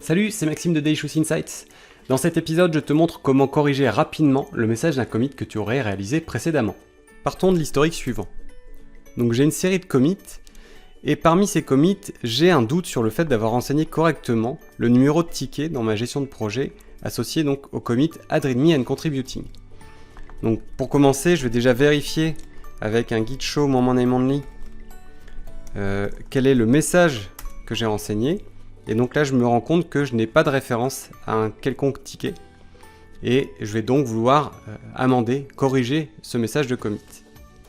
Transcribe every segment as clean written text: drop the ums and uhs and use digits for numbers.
Salut, c'est Maxime de Daily Insights. Dans cet épisode, je te montre comment corriger rapidement le message d'un commit que tu aurais réalisé précédemment. Partons de l'historique suivant. Donc j'ai une série de commits, et parmi ces commits, j'ai un doute sur le fait d'avoir renseigné correctement le numéro de ticket dans ma gestion de projet, associé donc au commit Add README and Contributing. Donc pour commencer, je vais déjà vérifier avec un git show moment name only quel est le message que j'ai renseigné. Et donc là, je me rends compte que je n'ai pas de référence à un quelconque ticket. Et je vais donc vouloir amender, corriger ce message de commit.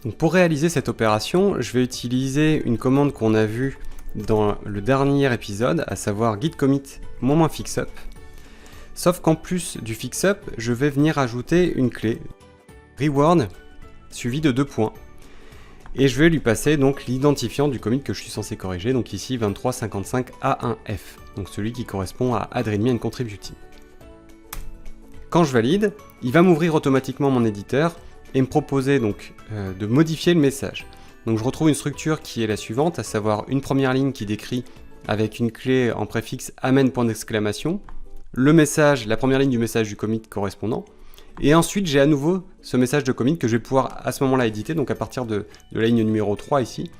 Donc pour réaliser cette opération, je vais utiliser une commande qu'on a vue dans le dernier épisode, à savoir git commit -fixup. Sauf qu'en plus du fixup, je vais venir ajouter une clé reward suivie de 2 points. Et je vais lui passer donc l'identifiant du commit que je suis censé corriger, donc ici 2355A1F, donc celui qui correspond à Add README and Contributing. Quand je valide, il va m'ouvrir automatiquement mon éditeur et me proposer donc de modifier le message. Donc je retrouve une structure qui est la suivante, à savoir une première ligne qui décrit avec une clé en préfixe amen point d'exclamation, le message, la première ligne du message du commit correspondant. Et ensuite, j'ai à nouveau ce message de commit que je vais pouvoir à ce moment-là éditer, donc à partir de la ligne numéro 3 ici.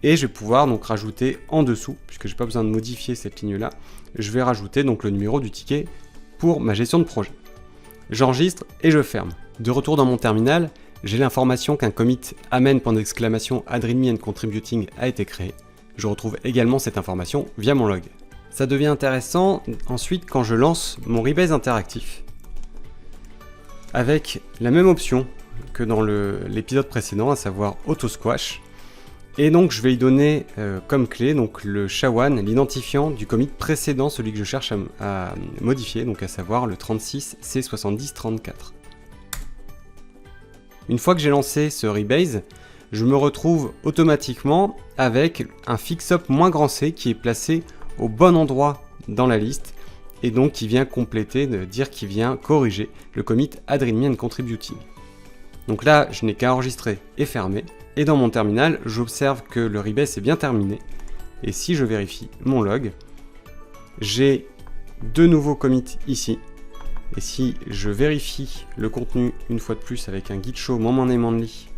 Et je vais pouvoir donc rajouter en dessous, puisque je n'ai pas besoin de modifier cette ligne-là, je vais rajouter donc le numéro du ticket pour ma gestion de projet. J'enregistre et je ferme. De retour dans mon terminal, j'ai l'information qu'un commit amen point d'exclamation Add README and Contributing a été créé. Je retrouve également cette information via mon log. Ça devient intéressant ensuite quand je lance mon rebase interactif, avec la même option que dans l'épisode précédent, à savoir Auto Squash. Et donc je vais y donner comme clé donc le SHA-1, l'identifiant du commit précédent, celui que je cherche à modifier, donc à savoir le 36C7034. Une fois que j'ai lancé ce rebase, je me retrouve automatiquement avec un fixup -c qui est placé au bon endroit dans la liste, et donc qui vient compléter, dire qu'il vient corriger le commit Add README and Contributing. Donc là, je n'ai qu'à enregistrer et fermer, et dans mon terminal, j'observe que le rebase est bien terminé, et si je vérifie mon log, j'ai 2 nouveaux commits ici, et si je vérifie le contenu une fois de plus avec un git show moment name only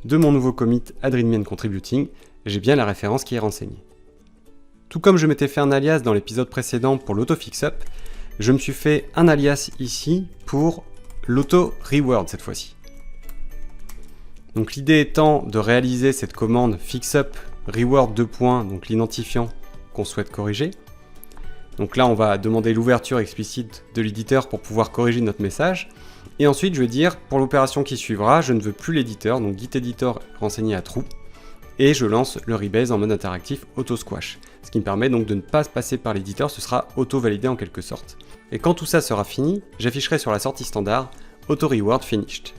de mon nouveau commit Add README and Contributing, j'ai bien la référence qui est renseignée. Tout comme je m'étais fait un alias dans l'épisode précédent pour l'auto-fixup, je me suis fait un alias ici pour l'auto-reward cette fois-ci. Donc l'idée étant de réaliser cette commande fixup reward 2 points, donc l'identifiant qu'on souhaite corriger. Donc là on va demander l'ouverture explicite de l'éditeur pour pouvoir corriger notre message. Et ensuite je vais dire pour l'opération qui suivra, je ne veux plus l'éditeur, donc git editor renseigné à true. Et je lance le rebase en mode interactif auto squash. Ce qui me permet donc de ne pas passer par l'éditeur, ce sera auto-validé en quelque sorte. Et quand tout ça sera fini, j'afficherai sur la sortie standard auto-reward finished.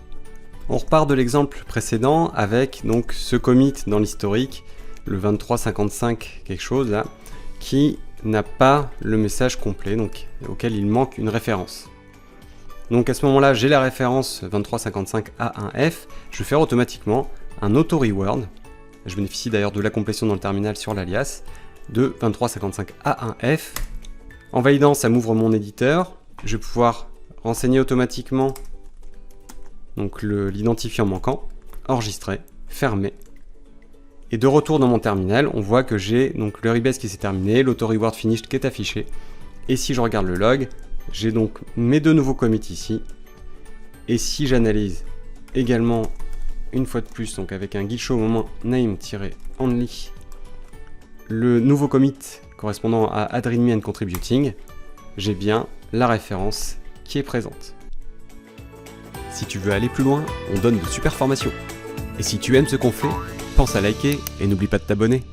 On repart de l'exemple précédent avec donc ce commit dans l'historique, le 2355 quelque chose là, qui n'a pas le message complet, donc auquel il manque une référence. Donc à ce moment-là, j'ai la référence 2355A1F, je vais faire automatiquement un auto-reward. Je bénéficie d'ailleurs de la complétion dans le terminal sur l'alias de 2355A1F. En validant, ça m'ouvre mon éditeur. Je vais pouvoir renseigner automatiquement donc l'identifiant manquant, enregistrer, fermer. Et de retour dans mon terminal, on voit que j'ai donc le rebase qui s'est terminé, l'auto-reward finished qui est affiché. Et si je regarde le log, j'ai donc mes 2 nouveaux commits ici. Et si j'analyse également une fois de plus, donc avec un git show moment name-only, le nouveau commit correspondant à Add README and Contributing, j'ai bien la référence qui est présente. Si tu veux aller plus loin, on donne de super formations. Et si tu aimes ce qu'on fait, pense à liker et n'oublie pas de t'abonner.